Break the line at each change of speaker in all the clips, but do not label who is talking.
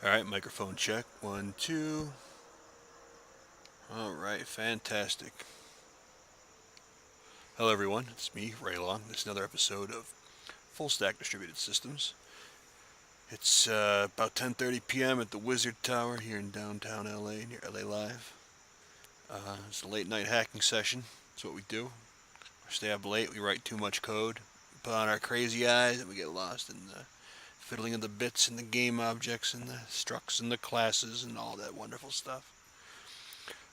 Alright, microphone check. 1, 2. Alright, fantastic. Hello everyone, it's me, Raylon. This is another episode of Full Stack Distributed Systems. It's about 10:30 p.m. at the Wizard Tower here in downtown LA, near LA Live. It's a late night hacking session. That's what we do. We stay up late, we write too much code, we put on our crazy eyes, and we get lost in the fiddling of the bits and the game objects and the structs and the classes and all that wonderful stuff.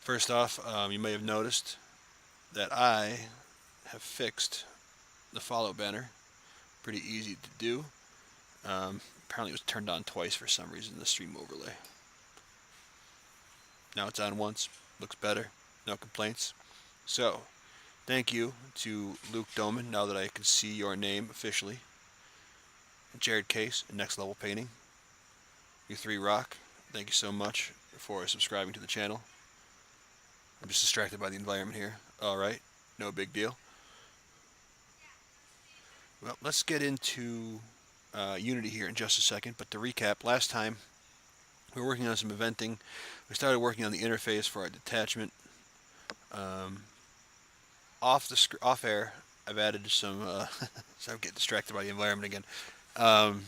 First off, you may have noticed that I have fixed the follow banner. Pretty easy to do. Apparently it was turned on twice for some reason in the stream overlay. Now it's on once. Looks better. No complaints. So, thank you to Luke Doman, now that I can see your name officially. Jared Case, Next Level Painting. You 3 rock. Thank you so much for subscribing to the channel. I'm just distracted by the environment here. Alright, no big deal. Well, let's get into Unity here in just a second, but to recap, last time we were working on some eventing. We started working on the interface for our detachment. Off air, I've added some, so I get distracted by the environment again. I've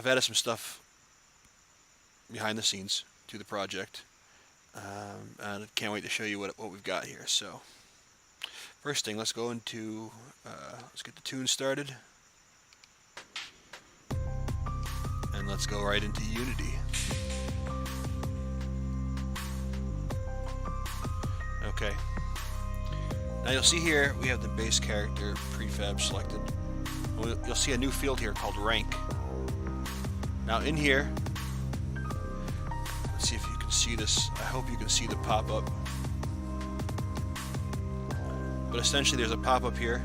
added some stuff behind the scenes to the project. And I can't wait to show you what we've got here. So, first thing, let's go into, let's get the tune started. And let's go right into Unity. Okay. Now you'll see here, we have the base character prefab selected. You'll see a new field here called rank. Now in here, let's see if you can see this. I hope you can see the pop-up. But essentially there's a pop-up here.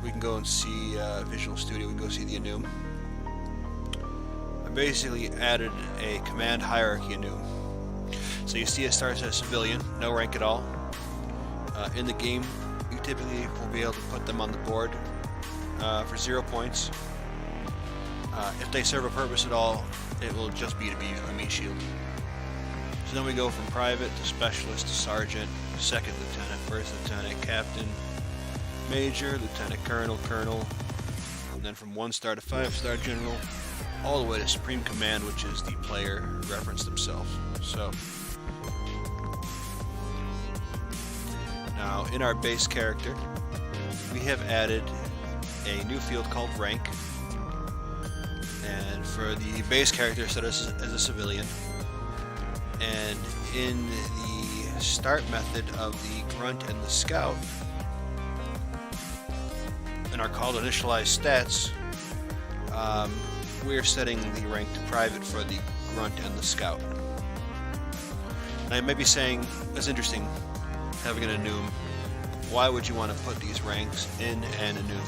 We can go and see Visual Studio, we can go see the enum. I basically added a CommandHierarchyEnum. So you see it starts as civilian, no rank at all. In the game, you typically will be able to put them on the board for 0 points. If they serve a purpose at all, it will just be to be a meat shield. So then we go from private to specialist to sergeant, second lieutenant, first lieutenant, captain, major, lieutenant colonel, colonel, and then from 1-star to 5-star general, all the way to supreme command, which is the player referenced himself. So now in our base character, we have added a new field called rank. And for the base character, set as a civilian. And in the start method of the grunt and the scout, in our called initialize stats, we're setting the rank to private for the grunt and the scout. Now you may be saying, that's interesting, having an enum. Why would you want to put these ranks in an enum?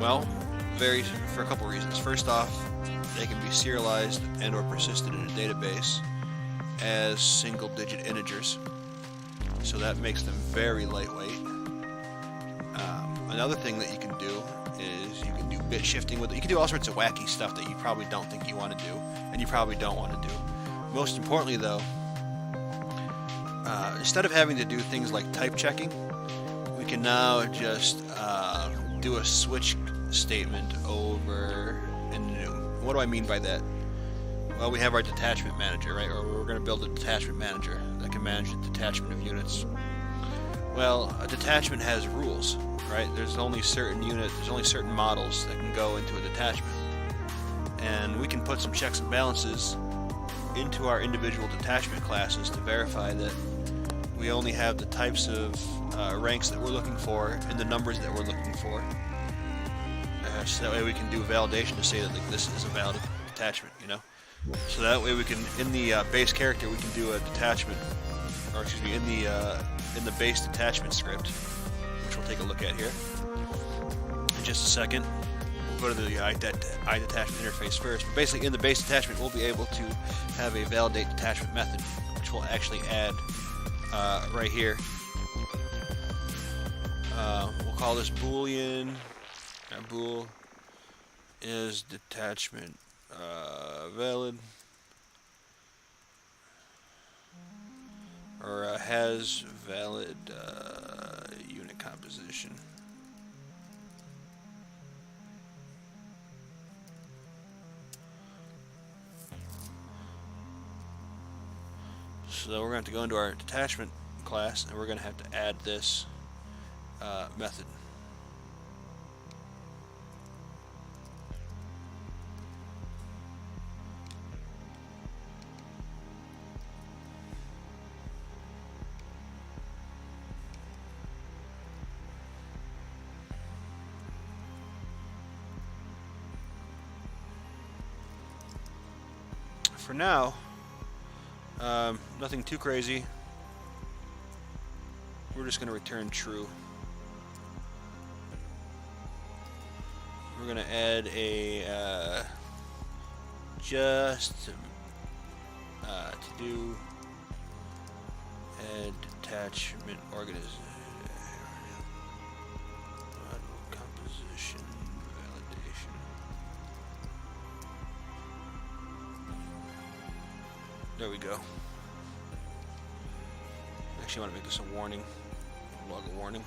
Well, for a couple reasons. First off, they can be serialized and or persisted in a database as single-digit integers, so that makes them very lightweight. Another thing that you can do is you can do bit shifting with it. You can do all sorts of wacky stuff that you probably don't think you want to do, and you probably don't want to do. Most importantly, though, instead of having to do things like type checking, we can now just do a switch statement over in enum. What do I mean by that? Well, we have our detachment manager, right? Or we're going to build a detachment manager that can manage the detachment of units. Well, a detachment has rules, right? There's only certain models that can go into a detachment. And we can put some checks and balances into our individual detachment classes to verify that we only have the types of ranks that we're looking for and the numbers that we're looking for. So that way we can do validation to say that this is a valid detachment, you know? So that way we can, in the base character, we can do a detachment, or excuse me, in the base detachment script, which we'll take a look at here in just a second. We'll go to the IDetachment interface first. But basically, in the base detachment, we'll be able to have a validate detachment method, which we'll actually add right here. We'll call this Boolean. Bool is detachment valid, or has valid unit composition. So we're going to go into our detachment class, and we're going to have to add this method. For now, nothing too crazy. We're just going to return true. We're going to add a just to do add detachment organization composition validation. There we go. Actually, I want to make this a warning. Log a warning.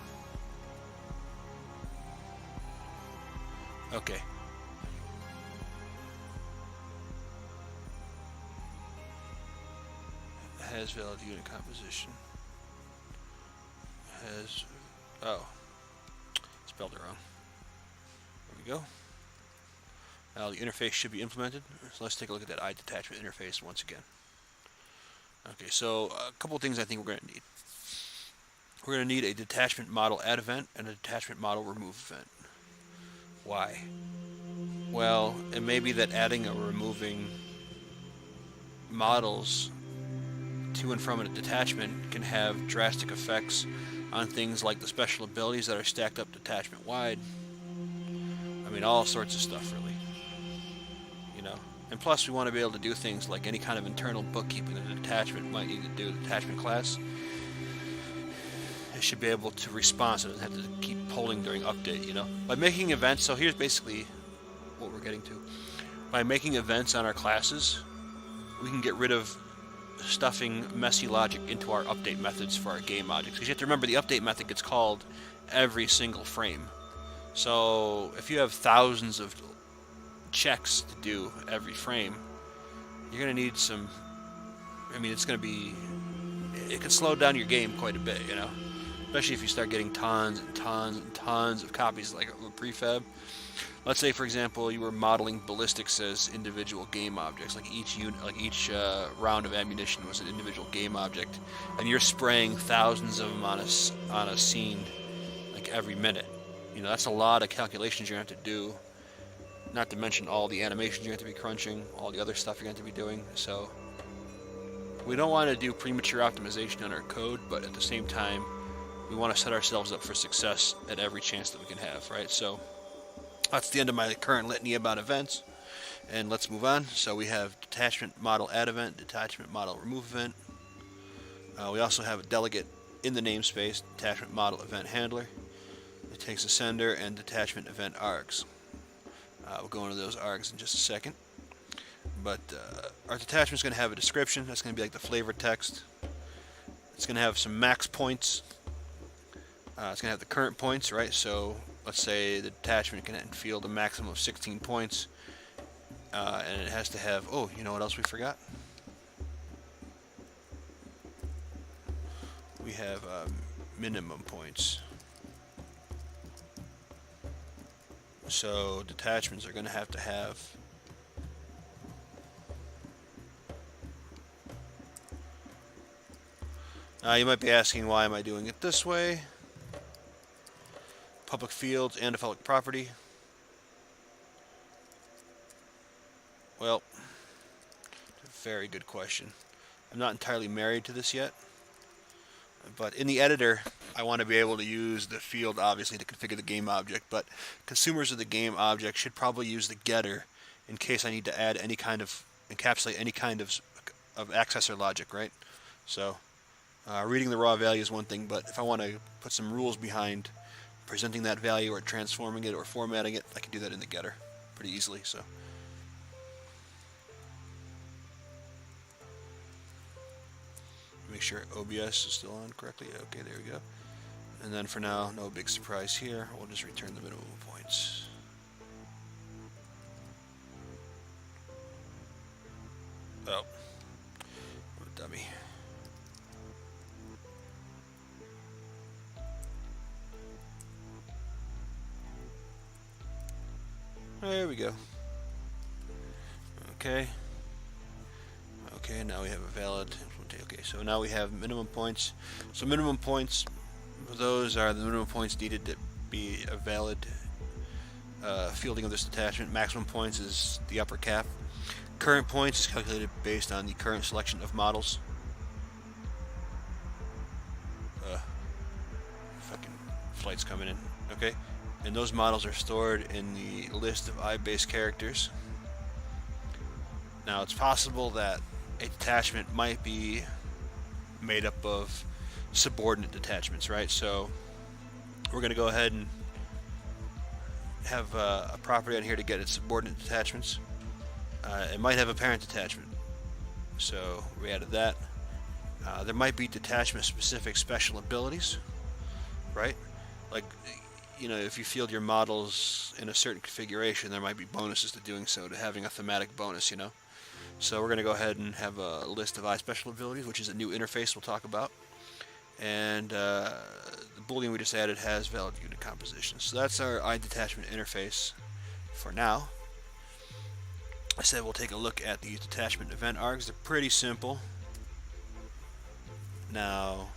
Okay. Has valid unit composition. Has, oh, spelled it wrong. There we go. Now the interface should be implemented. So let's take a look at that IDetachment interface once again. Okay, so a couple of things I think we're going to need. We're going to need a detachment model add event and a detachment model remove event. Why? Well, it may be that adding or removing models to and from a detachment can have drastic effects on things like the special abilities that are stacked up detachment wide. I mean, all sorts of stuff, really. You know, and plus we want to be able to do things like any kind of internal bookkeeping that a detachment might need to do. The detachment class, it should be able to respond, so it doesn't have to keep polling during update. You know, by making events. So here's basically what we're getting to. By making events on our classes, we can get rid of stuffing messy logic into our update methods for our game objects. Because you have to remember, the update method gets called every single frame. So if you have thousands of checks to do every frame, you're going to need some, I mean, it's going to be, it could slow down your game quite a bit, you know? Especially if you start getting tons and tons and tons of copies, like a prefab. Let's say, for example, you were modeling ballistics as individual game objects, like each unit, like each round of ammunition was an individual game object, and you're spraying thousands of them on a scene, like every minute. You know, that's a lot of calculations you're going to have to do. Not to mention all the animations you're going to be crunching, all the other stuff you're going to be doing. So we don't want to do premature optimization on our code, but at the same time, we want to set ourselves up for success at every chance that we can have, right? So that's the end of my current litany about events, and let's move on. So we have detachment model add event, detachment model remove event. We also have a delegate in the namespace, detachment model event handler. It takes a sender and detachment event args. We'll go into those args in just a second. But our detachment is going to have a description. That's going to be like the flavor text. It's going to have some max points. It's going to have the current points, right? So let's say the detachment can field a maximum of 16 points. And it has to have, oh, you know what else we forgot? We have minimum points. So detachments are going to have you might be asking, why am I doing it this way? Public fields and a public property. Well, very good question. I'm not entirely married to this yet, but in the editor, I want to be able to use the field, obviously, to configure the game object, but consumers of the game object should probably use the getter in case I need to add any kind of, encapsulate any kind of accessor logic, right? So reading the raw value is one thing, but if I want to put some rules behind presenting that value or transforming it or formatting it, I can do that in the getter pretty easily. So make sure OBS is still on correctly. Okay, there we go. And then for now, no big surprise here. We'll just return the minimum points. Oh, what a dummy. There we go. Okay. Okay, now we have a valid. Okay, so now we have minimum points. So minimum points, those are the minimum points needed to be a valid fielding of this detachment. Maximum points is the upper cap. Current points is calculated based on the current selection of models. Fucking flights coming in. Okay, and those models are stored in the list of IBaseCharacters. Now it's possible that a detachment might be made up of subordinate detachments, right? So we're going to go ahead and have a property on here to get its subordinate detachments. It might have a parent detachment, so we added that. There might be detachment specific special abilities, right? Like, you know, if you field your models in a certain configuration, there might be bonuses to doing so, to having a thematic bonus, you know. So we're going to go ahead and have a list of ISpecialAbility, which is a new interface we'll talk about. And the Boolean we just added has valid unit composition. So that's our IDetachment interface for now. I said we'll take a look at the detachment event args. They're pretty simple. Now,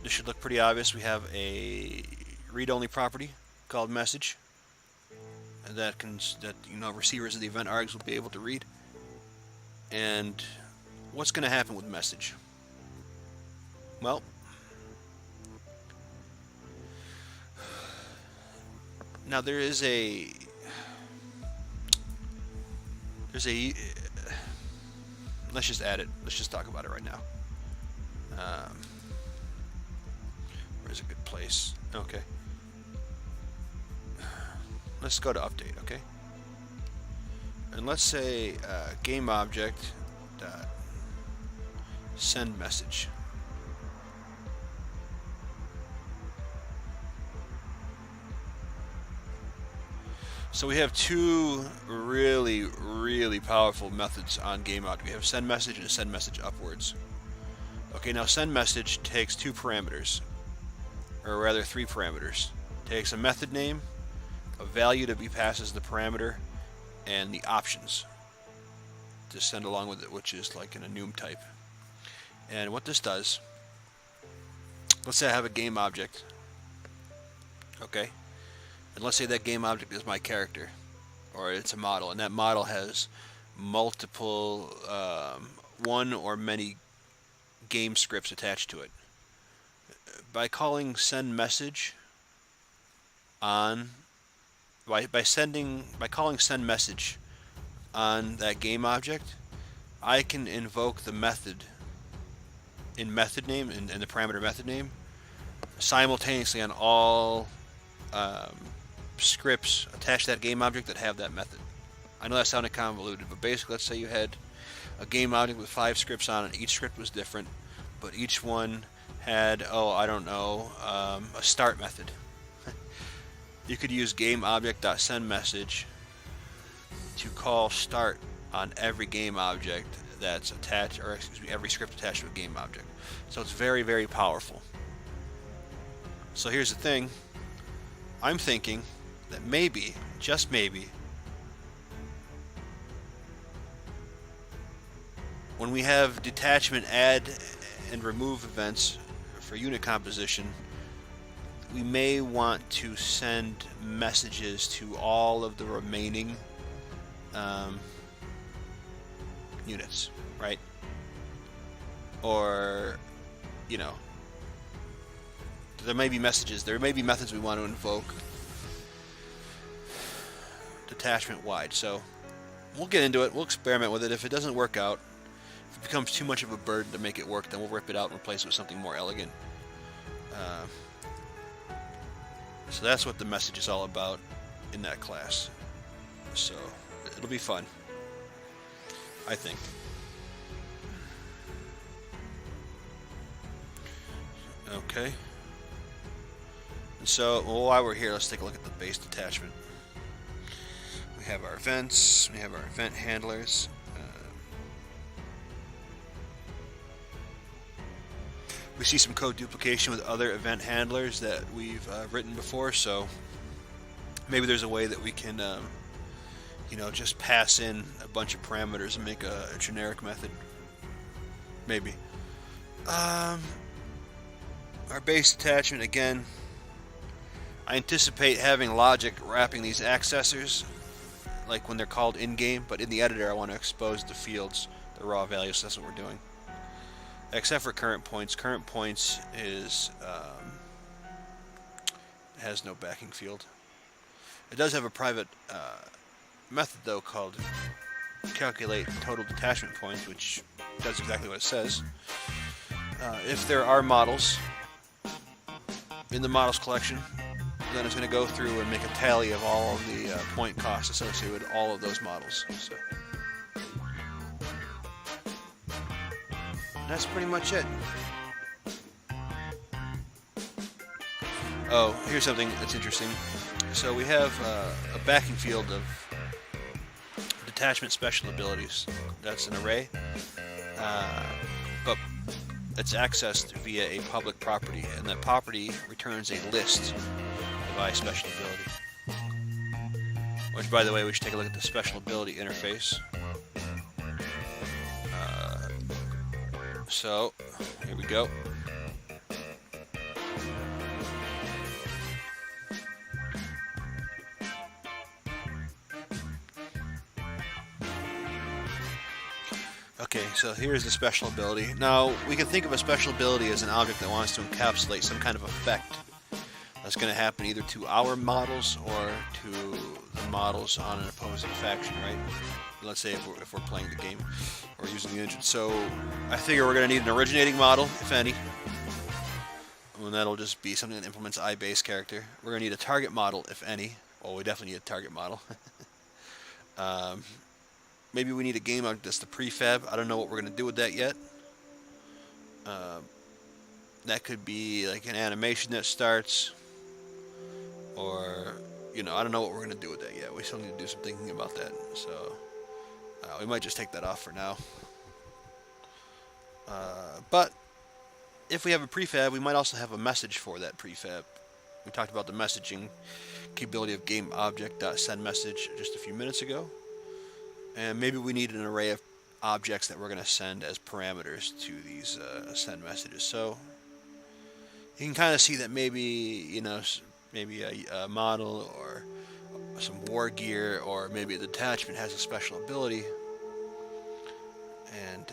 this should look pretty obvious. We have a read-only property called message. And that you know, receivers of the event args will be able to read. And what's going to happen with message? Well, now there's a let's just add it. Let's just talk about it right now. Where's a good place? Okay. Let's go to update, okay? And let's say game object dot send message. So we have two really, really powerful methods on game object. We have send message and send message upwards. Okay, now send message takes two parameters, or rather three parameters. It takes a method name, a value to be passed as the parameter, and the options to send along with it, which is like an enum type. And what this does, let's say I have a game object, okay, and let's say that game object is my character, or it's a model, and that model has multiple one or many game scripts attached to it. By calling send message on by calling send message on that game object, I can invoke the method in method name and the parameter method name simultaneously on all scripts attached to that game object that have that method. I know that sounded convoluted, but basically, let's say you had a game object with 5 scripts on it. Each script was different, but each one had, I don't know, a start method. You could use GameObject.sendMessage to call start on every game object that's attached, or excuse me, every script attached to a game object. So it's very, very powerful. So here's the thing. I'm thinking that maybe, just maybe, when we have detachment add and remove events for unit composition, we may want to send messages to all of the remaining units, right? Or, you know, there may be messages, there may be methods we want to invoke detachment wide. So we'll get into it, we'll experiment with it. If it doesn't work out, if it becomes too much of a burden to make it work, then we'll rip it out and replace it with something more elegant. So that's what the message is all about in that class. So it'll be fun, I think. Okay. And so, well, while we're here, let's take a look at the base detachment. We have our events, we have our event handlers. We see some code duplication with other event handlers that we've written before, so maybe there's a way that we can, you know, just pass in a bunch of parameters and make a generic method. Maybe. Our base detachment, again, I anticipate having logic wrapping these accessors, like when they're called in-game, but in the editor I want to expose the fields, the raw values, so that's what we're doing. Except for current points. Current points is has no backing field. It does have a private method though called calculate total detachment points, which does exactly what it says. If there are models in the models collection, then it's going to go through and make a tally of all of the point costs associated with all of those models. So that's pretty much it. Oh, here's something that's interesting. So we have a backing field of detachment special abilities. That's an array, but it's accessed via a public property, and that property returns a list of ISpecialAbility. Which, by the way, we should take a look at the special ability interface. So, here we go. Okay, so here's the special ability. Now, we can think of a special ability as an object that wants to encapsulate some kind of effect that's going to happen either to our models or to the models on an opposing faction, right? Let's say if we're playing the game or using the engine. So I figure we're going to need an originating model, if any. And that'll just be something that implements IBaseCharacter. We're going to need a target model, if any. Well, we definitely need a target model. Maybe we need a game object that's the prefab. I don't know what we're going to do with that yet. That could be like an animation that starts, or, you know, I don't know what we're going to do with that yet. We still need to do some thinking about that. So we might just take that off for now. But if we have a prefab, we might also have a message for that prefab. We talked about the messaging capability of GameObject.sendMessage just a few minutes ago. And maybe we need an array of objects that we're going to send as parameters to these send messages. So you can kind of see that maybe, you know, maybe a model or some war gear or maybe a detachment has a special ability. And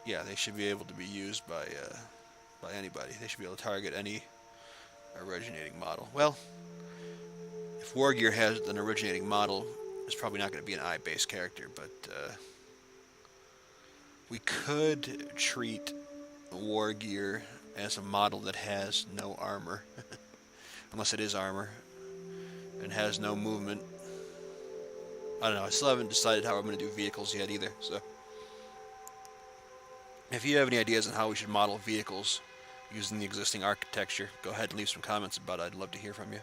yeah, they should be able to be used by anybody. They should be able to target any originating model. Well, if Wargear has an originating model, it's probably not going to be an IBaseCharacter, but we could treat Wargear as a model that has no armor, unless it is armor, and has no movement. I don't know, I still haven't decided how I'm going to do vehicles yet either, so if you have any ideas on how we should model vehicles using the existing architecture, go ahead and leave some comments about it. I'd love to hear from you.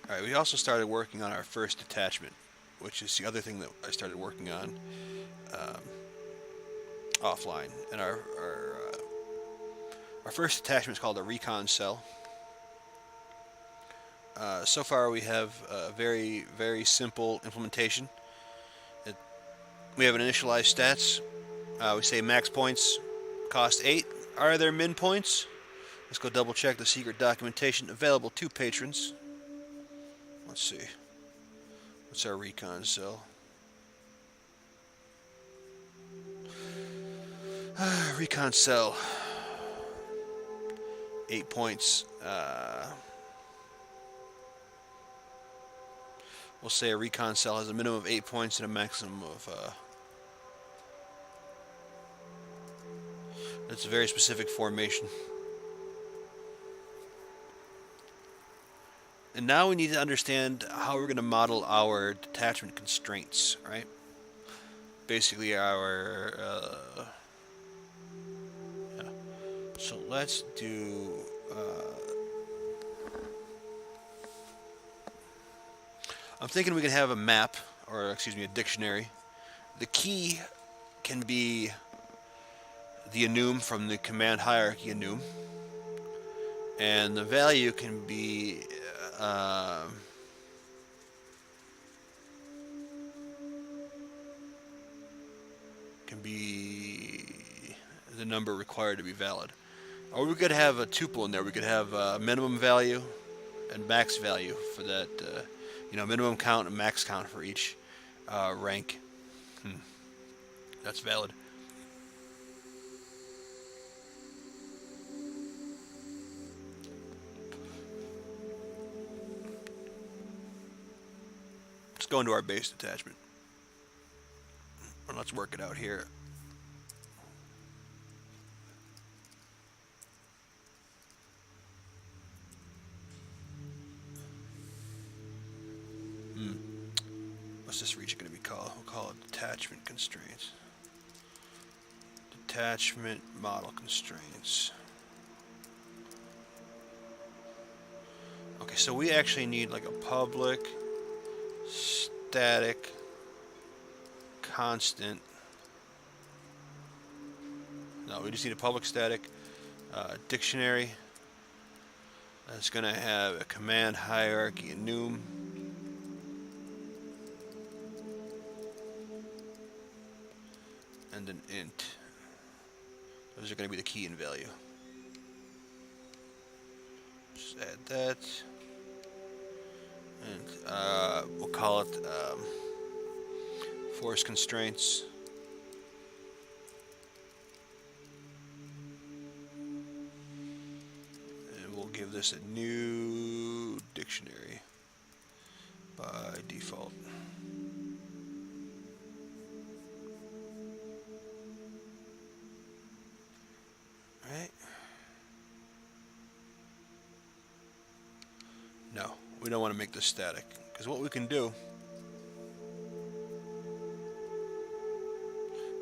Alright, we also started working on our first detachment, which is the other thing that I started working on offline. And our first detachment is called a Recon cell. So far we have a very, very simple implementation. We have an initialized stats. We say max points cost 8. Are there min points? Let's go double check the secret documentation available to patrons. Let's see. What's our Recon cell? Recon cell. 8 points. We'll say a Recon cell has a minimum of 8 points and a maximum of... it's a very specific formation. And now we need to understand how we're going to model our detachment constraints, right? Basically our... yeah. So let's do... I'm thinking we can have a map, or excuse me, a dictionary. The key can be the enum from the command hierarchy enum, and the value can be the number required to be valid. Or we could have a tuple in there. We could have a minimum value and max value for that, minimum count and max count for each rank. That's valid. Let's go into our base detachment. And let's work it out here. What's this region going to be called? We'll call it detachment constraints. Detachment model constraints. Okay, so we actually need like a public, static, constant. No, we just need a public static dictionary. That's going to have a command hierarchy enum. And an int. Those are going to be the key and value. Just add that. And we'll call it force constraints. And we'll give this a new dictionary by default. Right? No, we don't want to make this static, because what we can do,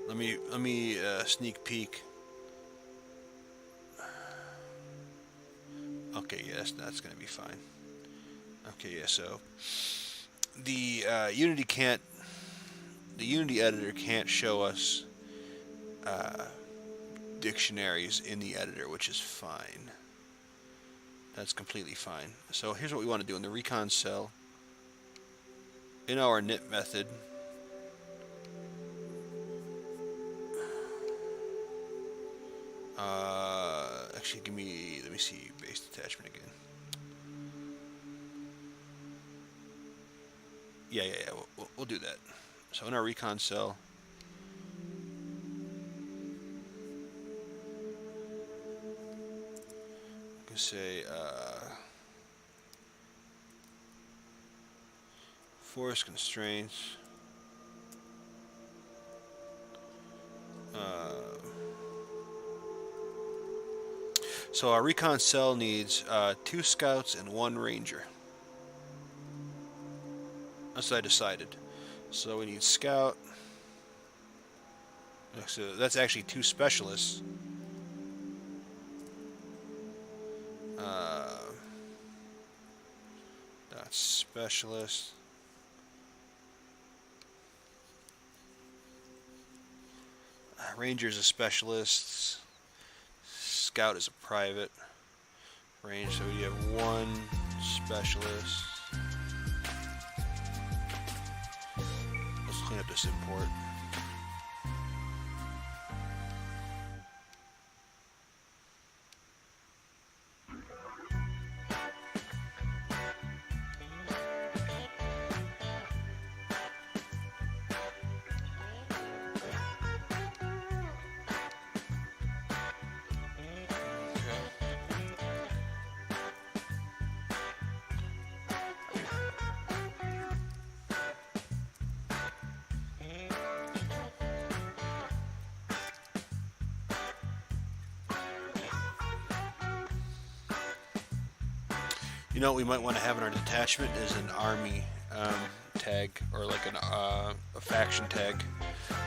let me sneak peek. Okay, yes, that's going to be fine. Okay, yeah, so the Unity editor can't show us dictionaries in the editor, which is fine. That's completely fine. So here's what we want to do in the Recon cell. In our init method, actually let me see base detachment again. Yeah, we'll do that. So in our Recon cell, we can say force constraints. So our Recon cell needs 2 scouts and 1 ranger. That's what I decided. So we need scout. So that's actually 2 specialists. That's specialist. Ranger's a specialist. Scout is a private. Range, so you have 1 specialist. Let's clean up this import. You know what we might want to have in our detachment is an army tag, or like a faction tag.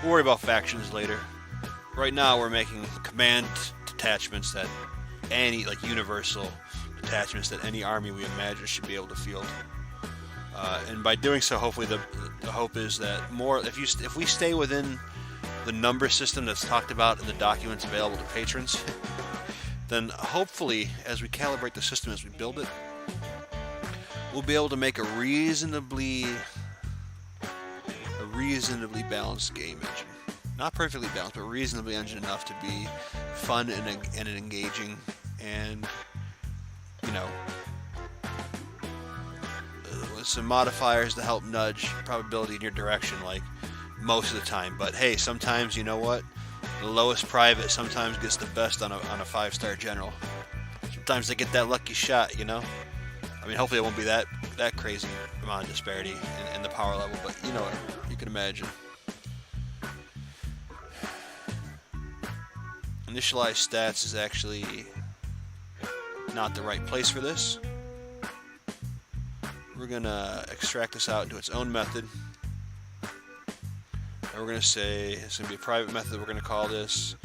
We'll worry about factions later. Right now we're making command detachments that any, like universal detachments that any army we imagine should be able to field. And by doing so, hopefully the hope is that if we stay within the number system that's talked about in the documents available to patrons, then hopefully as we calibrate the system as we build it, we'll be able to make a reasonably balanced game engine. Not perfectly balanced, but reasonably engine enough to be fun and engaging, and with some modifiers to help nudge probability in your direction, like most of the time. But hey, sometimes, you know what? The lowest private sometimes gets the best on a 5-star general. Sometimes they get that lucky shot, you know? I mean, hopefully it won't be that crazy amount of disparity in the power level, but you know, you can imagine. Initialize stats is actually not the right place for this. We're going to extract this out into its own method. And we're going to say it's going to be a private method. We're going to call this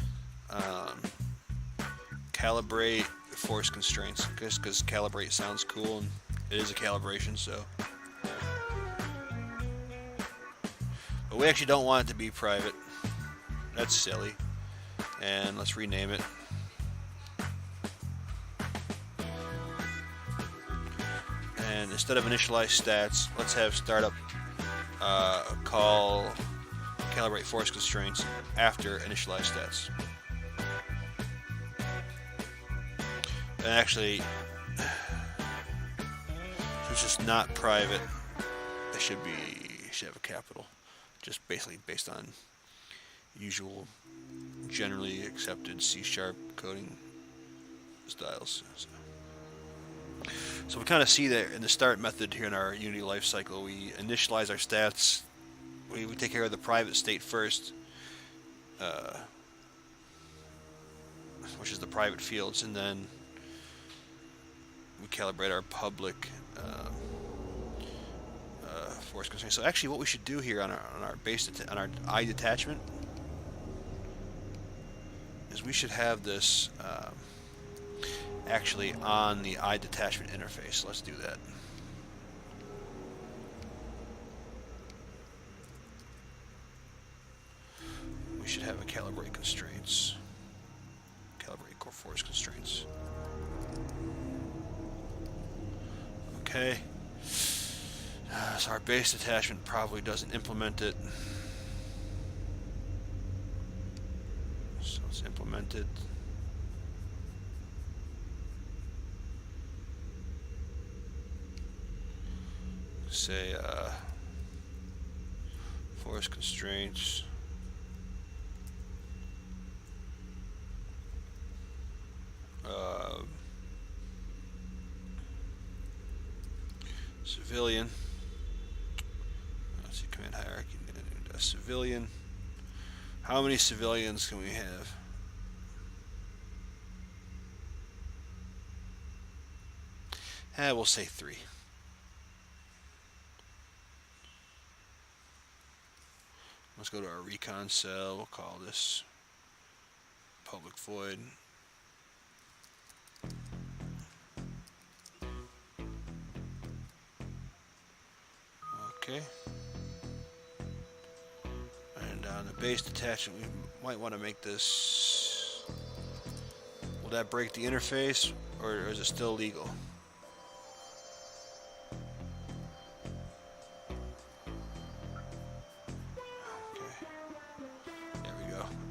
calibrate force constraints, just because calibrate sounds cool and it is a calibration. So, but we actually don't want it to be private. That's silly. And let's rename it. And instead of initialize stats, let's have startup call calibrate force constraints after initialize stats. And actually, it's just not private. It should have a capital, just basically based on usual, generally accepted C# coding styles. So we kind of see that in the start method here in our Unity lifecycle, we initialize our stats. We take care of the private state first, which is the private fields, and then we calibrate our public force constraints. So actually, what we should do here on our IDetachment is we should have this actually on the IDetachment interface. Let's do that. We should have a calibrate constraints. Calibrate core force constraints. Okay. So our base detachment probably doesn't implement it. So let's implement it. Say force constraints. Civilian. Let's see, command hierarchy. Civilian. How many civilians can we have? We'll say 3. Let's go to our Recon cell. We'll call this public void. Okay. And on the base detachment, we might want to make this. Will that break the interface, or is it still legal?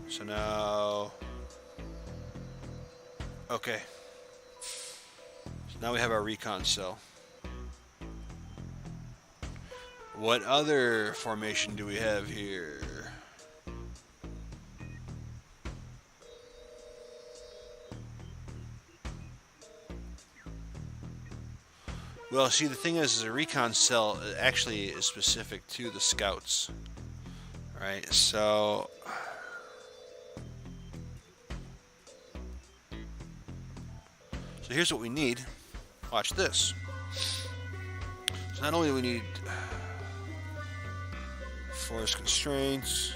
So now, okay. So now we have our Recon cell. What other formation do we have here? Well, see, the thing is a Recon cell actually is specific to the scouts. Right, so here's what we need. Watch this. So not only do we need force constraints,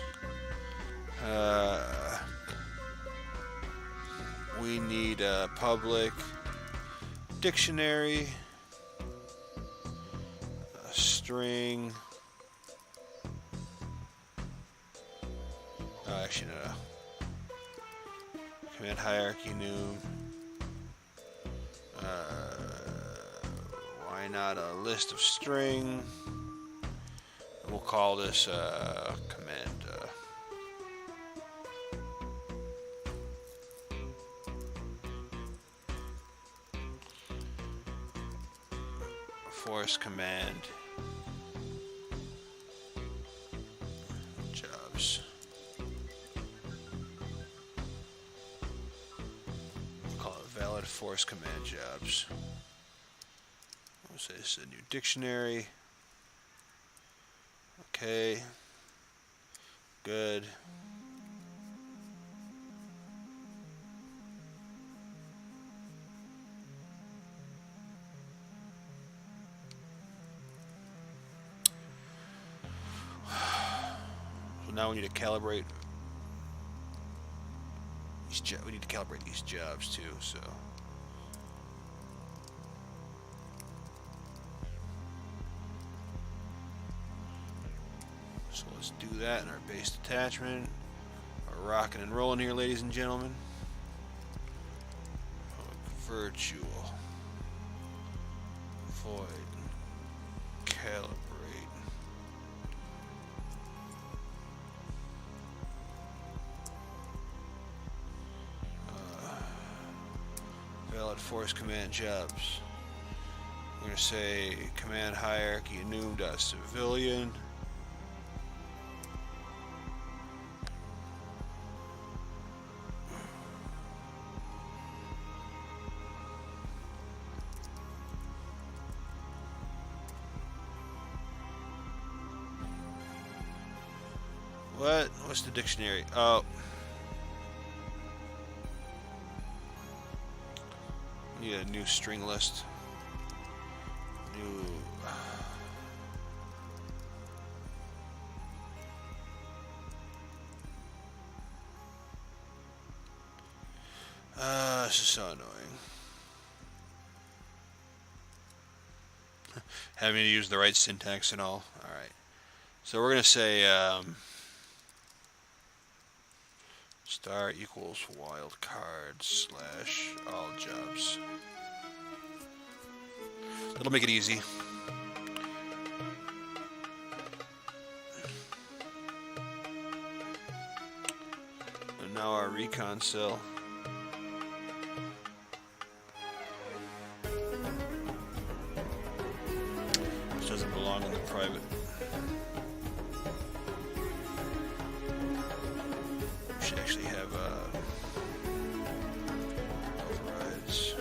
we need a public dictionary, a string. Actually, no. Command hierarchy-enum. Why not a list of string? We'll call this command. Force command jobs. We'll call it valid force command jobs. We'll say this is a new dictionary. Okay. Good. So now we need to calibrate these we need to calibrate these jobs too, so let's do that in our base detachment. We're rocking and rolling here, ladies and gentlemen. Virtual void calibrate. Valid force command jobs. We're going to say command hierarchy enum.civilian. What's the dictionary? Oh. Need a new string list. New. This is so annoying. Having to use the right syntax and all. Alright. So we're going to say star equals wildcard slash all jobs. That'll make it easy. And now our recon cell. This doesn't belong in the private. Should actually have overrides.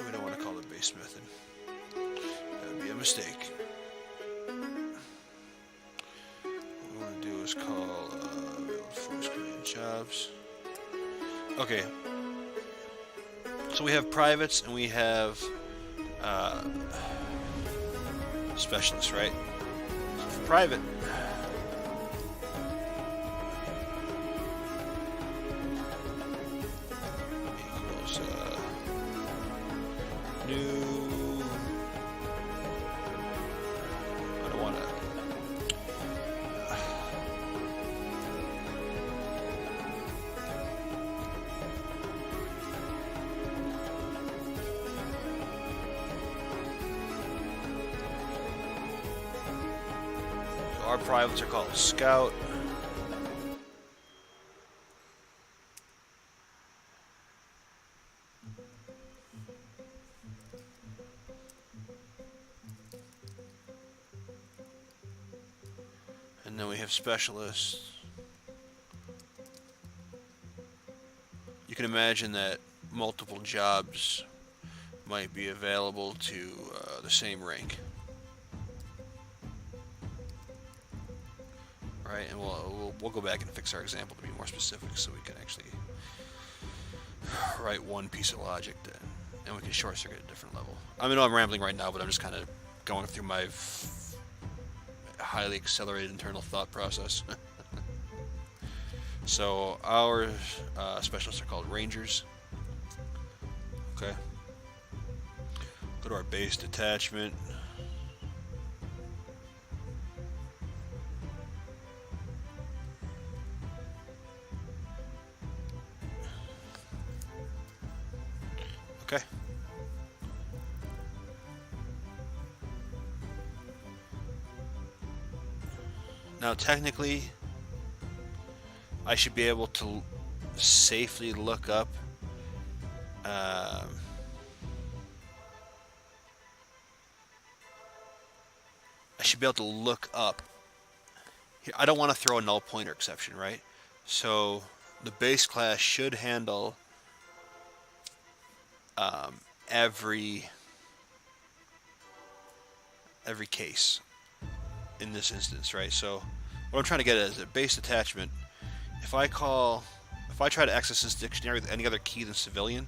We don't want to call it base method. That would be a mistake. What we want to do is call force command jobs. Okay. So we have privates and we have specialists, right? So for private, new. I don't want to. Our privates are called Scout. And then we have specialists. You can imagine that multiple jobs might be available to the same rank. Right, and we'll go back and fix our example to be more specific so we can actually write one piece of logic then, and we can short circuit a different level. I mean, I'm rambling right now, but I'm just kind of going through my highly accelerated internal thought process. So our specialists are called Rangers. Okay. Go to our base detachment. Okay. Now technically, I should be able to safely look up I should be able to look up here. I don't want to throw a null pointer exception, right? So the base class should handle every case in this instance, right? So what I'm trying to get at is a base detachment. If I try to access this dictionary with any other key than civilian,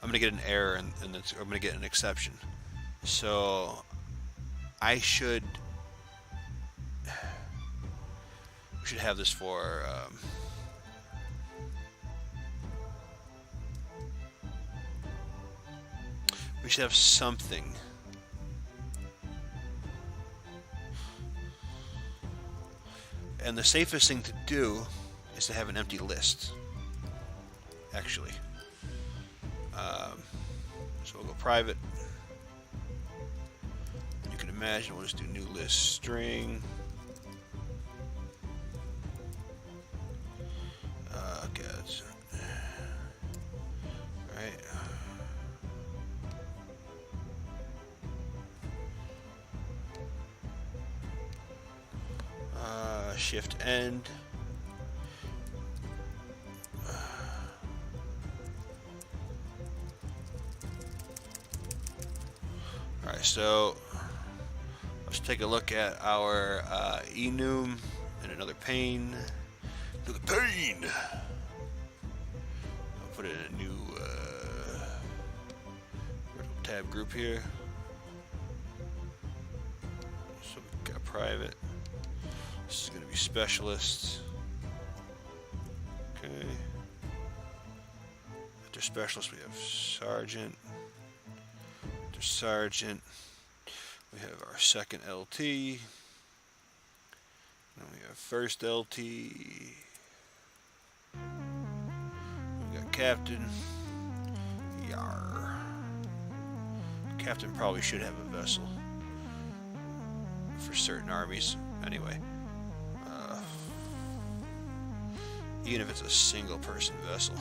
I'm going to get an error and I'm going to get an exception. So we should have this for we should have something. And the safest thing to do is to have an empty list, actually. So we'll go private. You can imagine we'll just do new list string. God. Right. Shift end. Alright, so let's take a look at our enum in another pane. To the pane! I'll put it in a new tab group here. So we've got private. This is going to be specialists. Okay. After specialist, we have sergeant. After sergeant, we have our second LT. Then we have first LT. We got captain. Yar. Captain probably should have a vessel for certain armies. Anyway. Even if it's a single person vessel.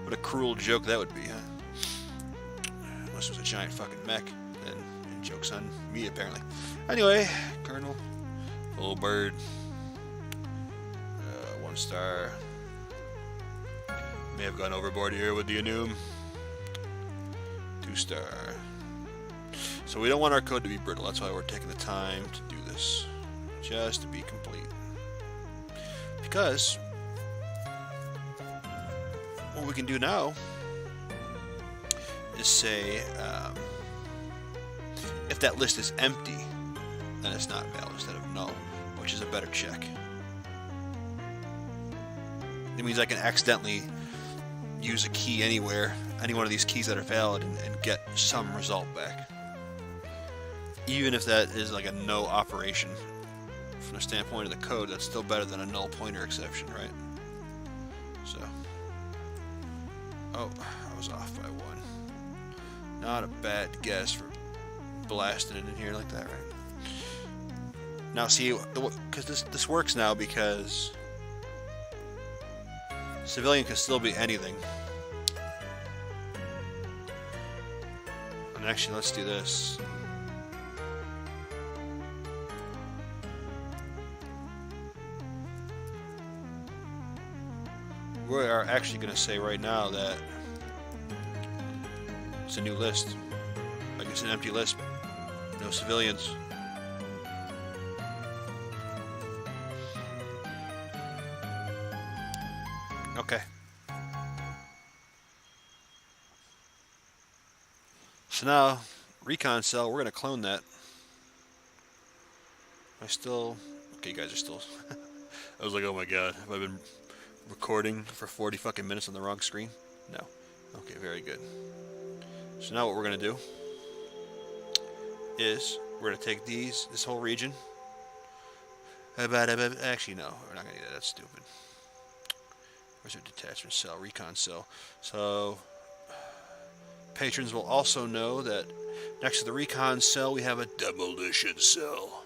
What a cruel joke that would be, huh? Unless it was a giant fucking mech, then joke's on me apparently. Anyway, Colonel, full bird, 1 star. May have gone overboard here with the enum. 2 star. So we don't want our code to be brittle, that's why we're taking the time to do this. Just to be complete. Because what we can do now is say if that list is empty, then it's not valid instead of null, which is a better check. It means I can accidentally use a key anywhere, any one of these keys that are valid, and get some result back. Even if that is like a no operation. From the standpoint of the code, that's still better than a null pointer exception, right? So, oh, I was off by 1. Not a bad guess for blasting it in here like that, right? Now, see, because this works now because civilian can still be anything. And actually, let's do this. we are actually going to say right now that it's a new list. Like it's an empty list. No civilians. Okay. So now, Recon cell, we're going to clone that. Okay, you guys are still... I was like, oh my god, have I been recording for 40 fucking minutes on the wrong screen? No. Okay, very good. So now what we're going to do is we're going to take this whole region. Actually, no, we're not going to do that. That's stupid. Where's our detachment cell? Recon cell. So, patrons will also know that next to the Recon cell, we have a Demolition cell.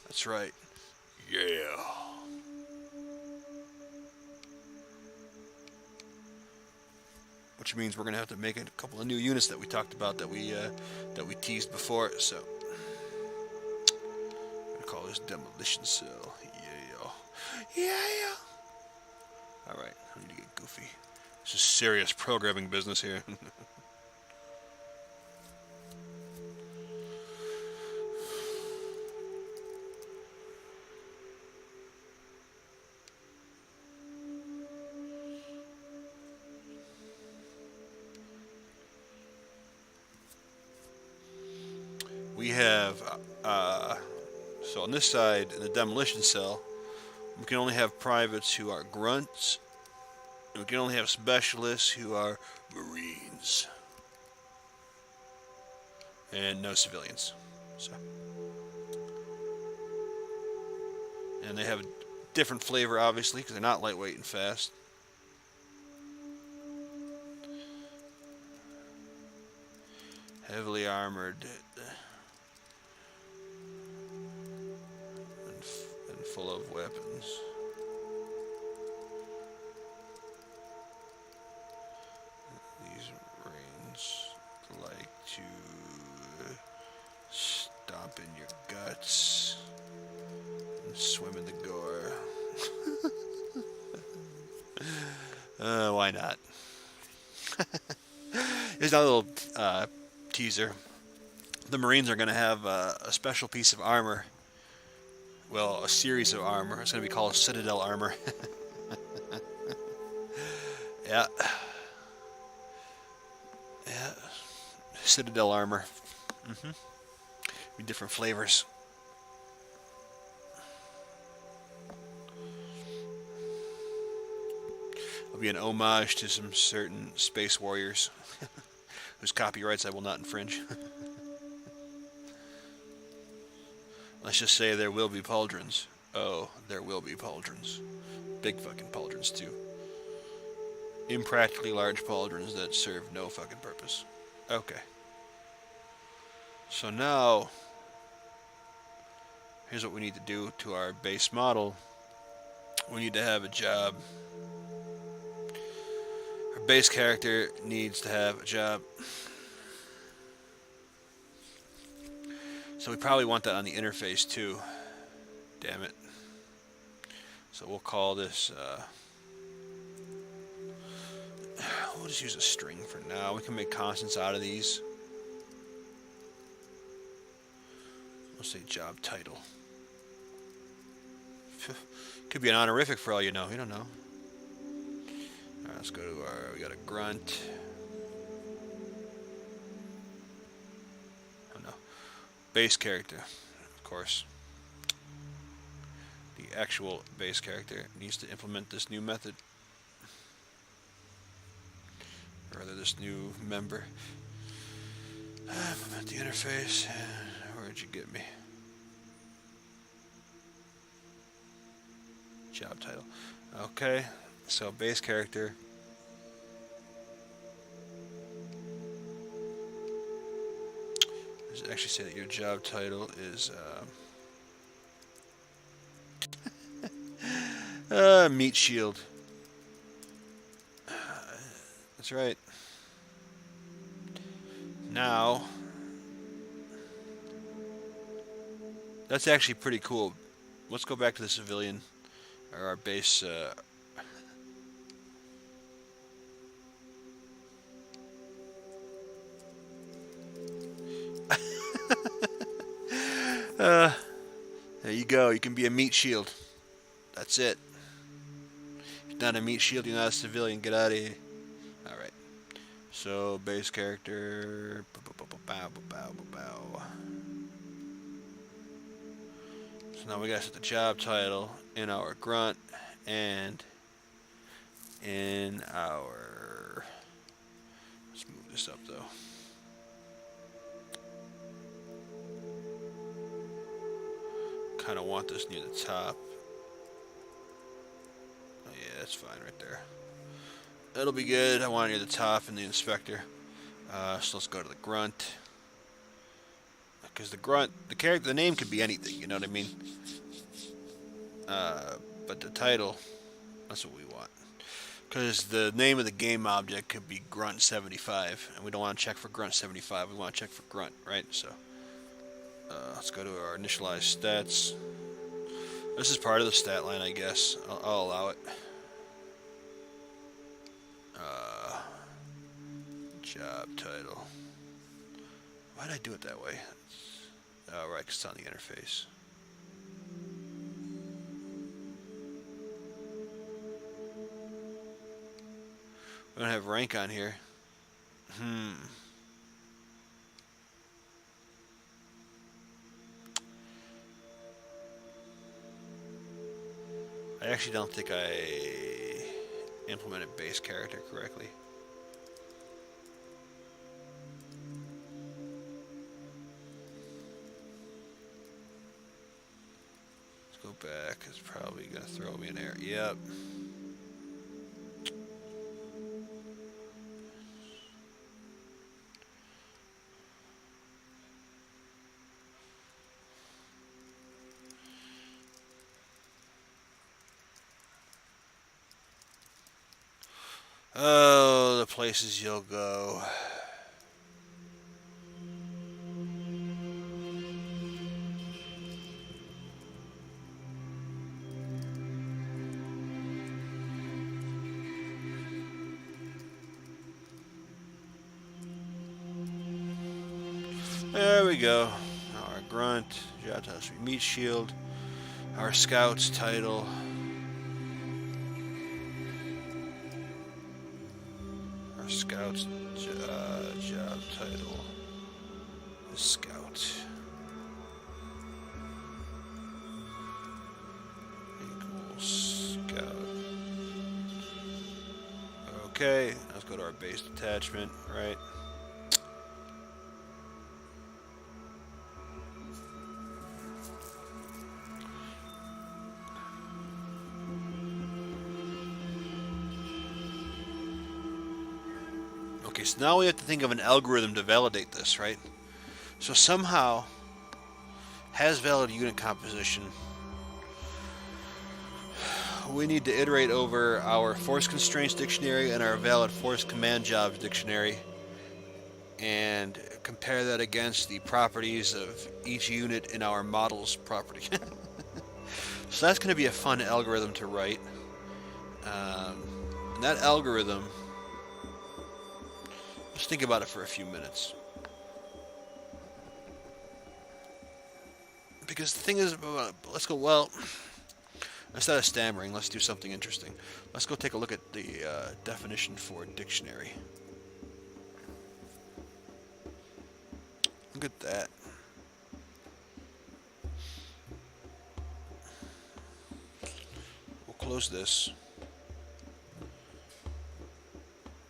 That's right. Yeah. Which means we're going to have to make a couple of new units that we talked about that we teased before. So, I'm going to call this Demolition cell. Yeah. Alright, I need to get goofy. This is serious programming business here. We have, so on this side, in the Demolition cell, we can only have privates who are Grunts, and we can only have specialists who are Marines. And no civilians. So. And they have a different flavor, obviously, because they're not lightweight and fast. Heavily armored. And full of weapons. These Marines like to stomp in your guts and swim in the gore. Why not? Here's another little teaser. The Marines are going to have a special piece of armor. Well, a series of armor. It's going to be called Citadel armor. Yeah. Citadel armor. Be different flavors. It'll be an homage to some certain space warriors whose copyrights I will not infringe. Let's just say there will be pauldrons. Oh, there will be pauldrons. Big fucking pauldrons, too. Impractically large pauldrons that serve no fucking purpose. Okay. So now, here's what we need to do to our base model. We need to have a job. Our base character needs to have a job. So we probably want that on the interface too. Damn it. So we'll call this, we'll just use a string for now. We can make constants out of these. We'll say job title. Could be an honorific for all you know. You don't know. Alright, let's go to our, we got a grunt. Oh no. Base character, of course. The actual base character needs to implement this new method. Or rather, this new member. Implement the interface. Where'd you get me? Job title. Okay, so base character. Let's actually say that your job title is meat shield. That's right. Now, that's actually pretty cool. Let's go back to the civilian, or our base There you go. You can be a meat shield. That's it. If you're not a meat shield, you're not a civilian. Get out of here. Alright. So, base character. So now we gotta set the job title in our grunt and in our. Let's move this up though. Kind of want this near the top. Oh yeah, that's fine right there. That'll be good. I want it near the top in the inspector. So let's go to the grunt. Because the grunt, the name could be anything, you know what I mean? But the title, that's what we want. Because the name of the game object could be Grunt 75, and we don't want to check for Grunt 75. We want to check for Grunt, right? So let's go to our initialized stats. This is part of the stat line, I guess. I'll allow it. Job title. Why did I do it that way? Oh, right, because it's on the interface. We don't have rank on here. I actually don't think I implemented base character correctly. Let's go back. It's probably going to throw me an error. Yep. Oh, the places you'll go. There we go. Our grunt, job title should be meat shield. Our scout's title. Our scout's job title is scout. Equals scout. Okay, let's go to our base detachment, right? Okay, so now we have to think of an algorithm to validate this, right? So somehow, has valid unit composition. We need to iterate over our force constraints dictionary and our valid force command jobs dictionary and compare that against the properties of each unit in our models property. So that's going to be a fun algorithm to write. And that algorithm, just think about it for a few minutes. Because the thing is, let's go, well, instead of stammering, let's do something interesting. Let's go take a look at the definition for dictionary. Look at that. We'll close this.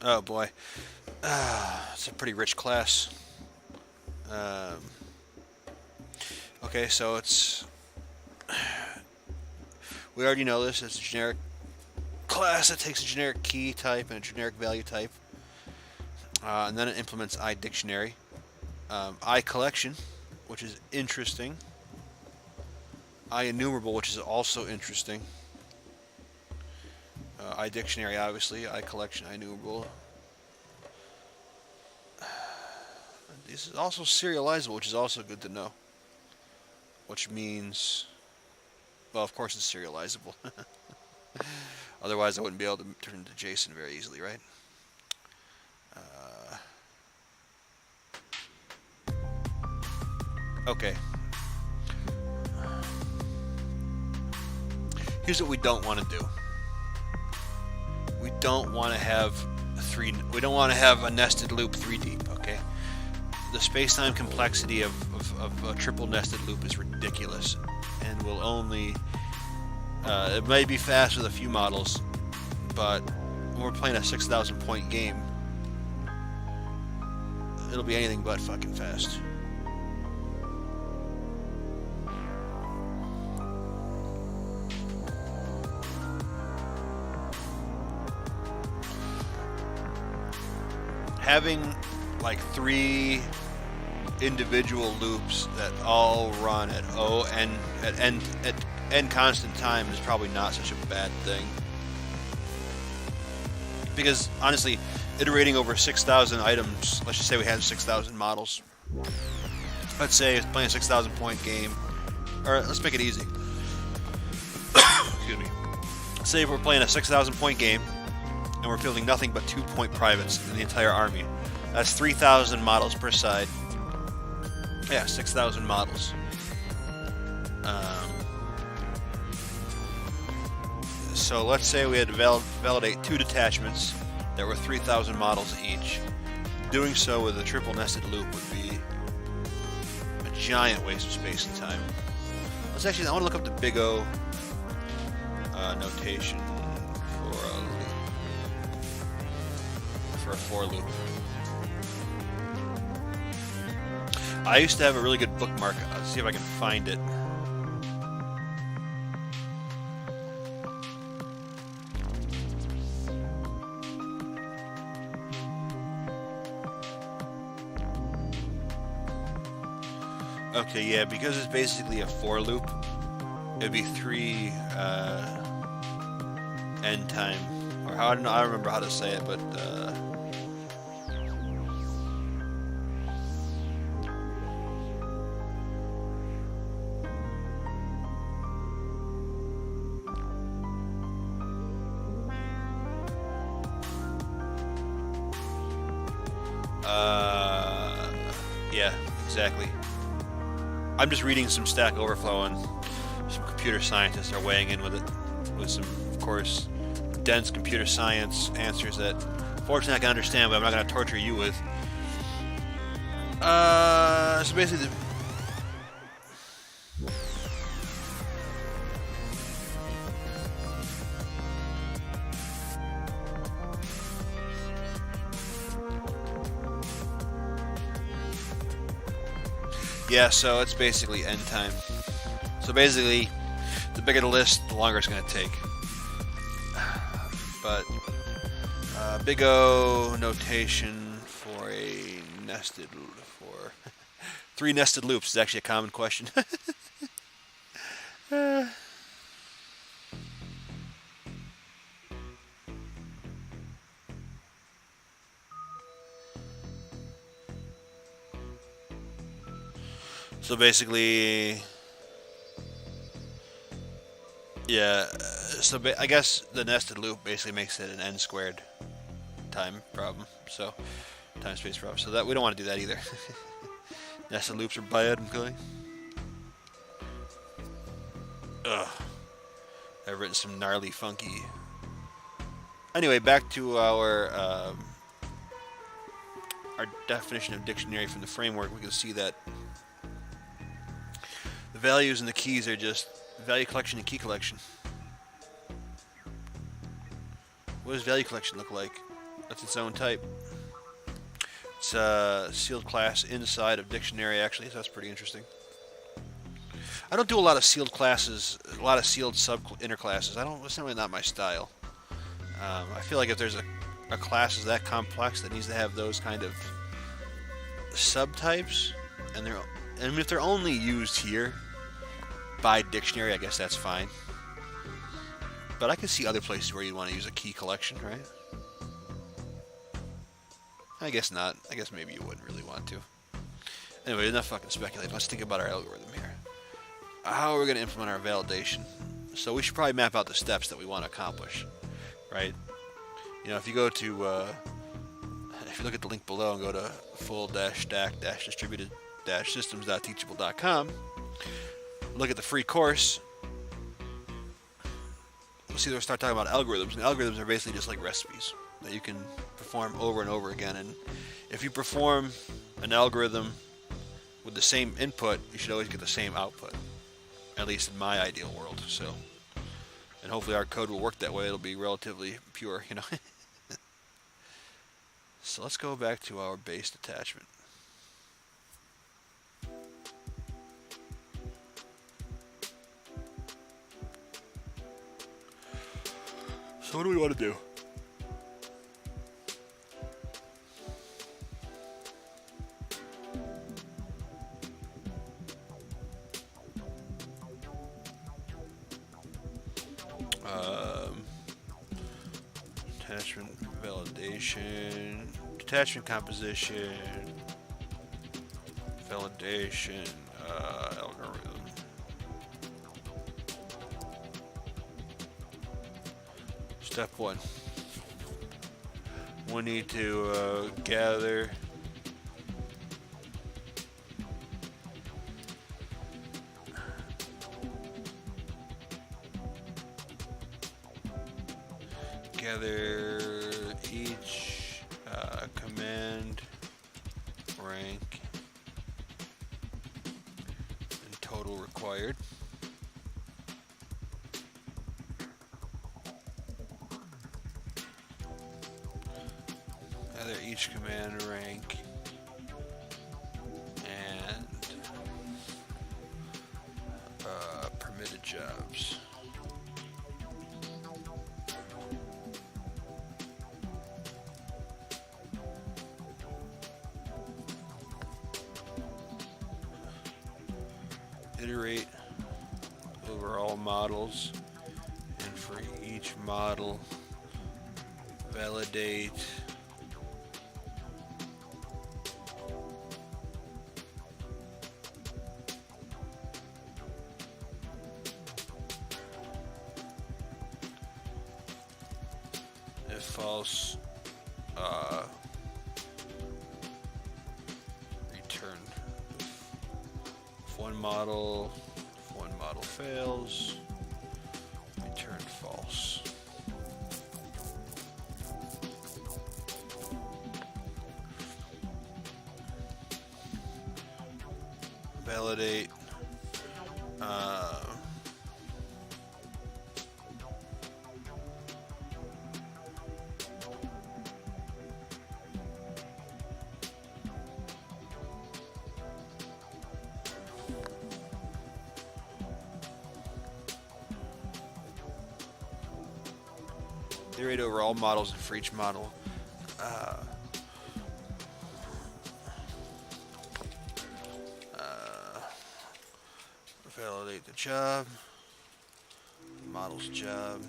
Oh boy. It's a pretty rich class. Okay, so it's... We already know this. It's a generic class that takes a generic key type and a generic value type. And then it implements IDictionary. ICollection, which is interesting. IEnumerable, which is also interesting. IDictionary, obviously. ICollection, IEnumerable. This is also serializable, which is also good to know. Which means... Well, of course it's serializable. Otherwise I wouldn't be able to turn into JSON very easily, right? Okay. Here's what we don't want to do. We don't want to have a nested loop 3 deep, okay? The space-time complexity of a triple nested loop is ridiculous, and will only it may be fast with a few models, but when we're playing a 6,000 point game, it'll be anything but fucking fast. Having like 3 individual loops that all run at n constant time is probably not such a bad thing. Because honestly, iterating over 6,000 items, let's just say we had 6,000 models. Let's say it's playing a 6,000 point game, or let's make it easy. Excuse me. Say if we're playing a 6,000 point game and we're fielding nothing but 2-point privates in the entire army. That's 3,000 models per side. Yeah, 6,000 models. So let's say we had to validate 2 detachments that were 3,000 models each. Doing so with a triple nested loop would be a giant waste of space and time. Let's actually, I want to look up the Big O notation for a loop. For a for loop. I used to have a really good bookmark. Let's see if I can find it. Okay, yeah, because it's basically a for loop, it'd be 3 end time, or how, I don't remember how to say it, but yeah, exactly. I'm just reading some Stack Overflow, and some computer scientists are weighing in with it, with some, of course, dense computer science answers that, fortunately, I can understand, but I'm not going to torture you with. So basically, yeah, so it's basically end time. So basically, the bigger the list, the longer it's going to take. But Big O notation for a nested, for 3 nested loops is actually a common question. So basically, yeah, so I guess the nested loop basically makes it an n squared time problem, so time space problem, so that we don't want to do that either. Nested loops are bad, okay? Ugh, I've written some gnarly funky. Anyway, back to our definition of dictionary from the framework. We can see that the values and the keys are just value collection and key collection. What does value collection look like? That's its own type. It's a sealed class inside of dictionary, actually, so that's pretty interesting. I don't do a lot of sealed classes, a lot of sealed sub-interclasses. It's really not my style. I feel like if there's a class is that complex that needs to have those kind of subtypes, and if they're only used here by dictionary, I guess that's fine. But I can see other places where you want to use a key collection, right? I guess not. I guess maybe you wouldn't really want to. Anyway, enough fucking speculating. Let's think about our algorithm here. How are we going to implement our validation? So we should probably map out the steps that we want to accomplish, right? You know, if you go to, if you look at the link below and go to full-stack-distributed-systems.teachable.com, look at the free course, see, we'll start talking about algorithms, and algorithms are basically just like recipes that you can perform over and over again. And if you perform an algorithm with the same input, you should always get the same output, at least in my ideal world. So, and hopefully our code will work that way. It'll be relatively pure, you know. So let's go back to our base detachment. So what do we want to do? Detachment validation, detachment composition, validation, algorithm. Step 1. We need to gather each command rank and total required. Gather each command rank and permitted jobs. Iterate over all models, and for each model validate if false, return. If one model fails, return false. Validate iterate over all models, and for each model validate the job, model's job,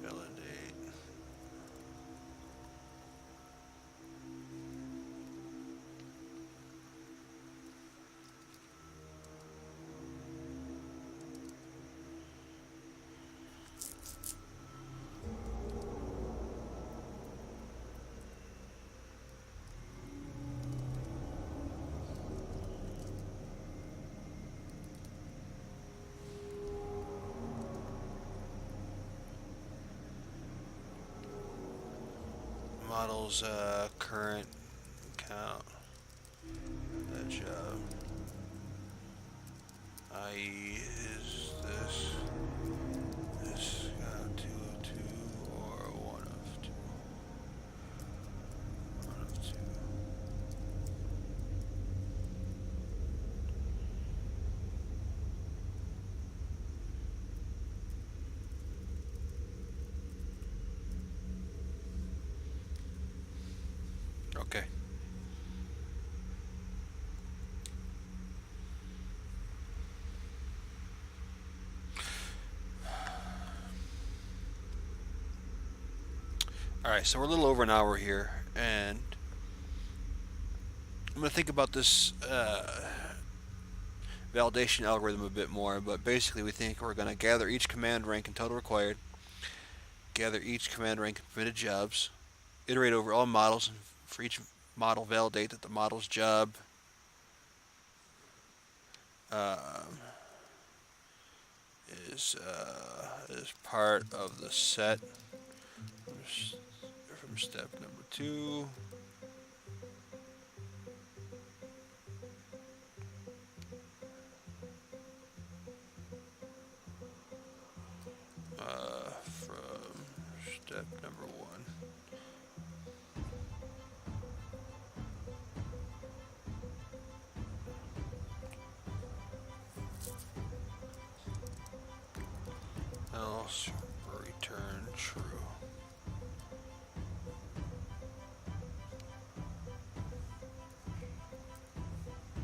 validate model's current count, that job, i.e. is this 2 of 2 or 1 of 2? 1 of 2. Okay. Alright, so we're a little over an hour here, and I'm going to think about this validation algorithm a bit more, but basically we think we're going to gather each command rank and total required, gather each command rank and permitted jobs, iterate over all models, and for each model validate that the model's job is part of the set from step number 2. From step number 1. Else return true.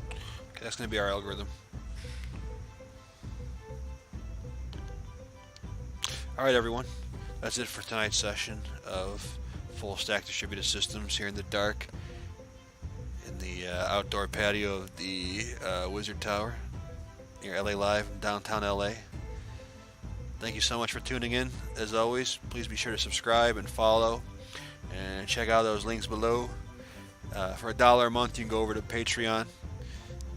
Okay, that's going to be our algorithm. Alright everyone, that's it for tonight's session of full stack distributed systems here in the dark in the outdoor patio of the Wizard Tower near LA Live in downtown LA. Thank you so much for tuning in. As always, please be sure to subscribe and follow and check out those links below. For $1 a month you can go over to Patreon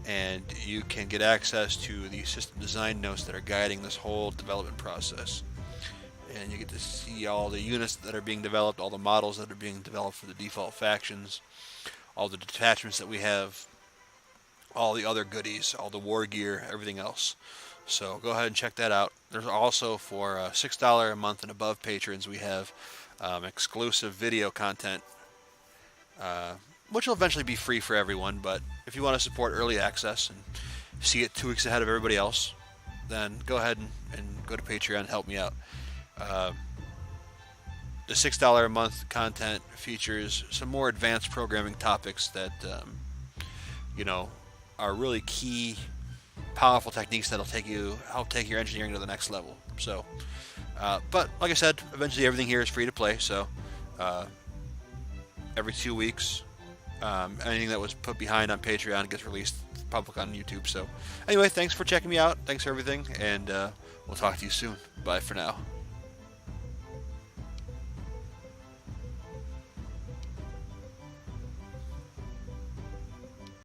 and you can get access to the system design notes that are guiding this whole development process. And you get to see all the units that are being developed, all the models that are being developed for the default factions, all the detachments that we have, all the other goodies, all the war gear, everything else. So go ahead and check that out. There's also for $6 a month and above patrons, we have exclusive video content, which will eventually be free for everyone. But if you want to support early access and see it 2 weeks ahead of everybody else, then go ahead and go to Patreon and help me out. The $6 a month content features some more advanced programming topics that are really key, powerful techniques that'll help take your engineering to the next level. So, but like I said, eventually everything here is free to play. So, every 2 weeks, anything that was put behind on Patreon gets released public on YouTube. So, anyway, thanks for checking me out. Thanks for everything, and we'll talk to you soon. Bye for now.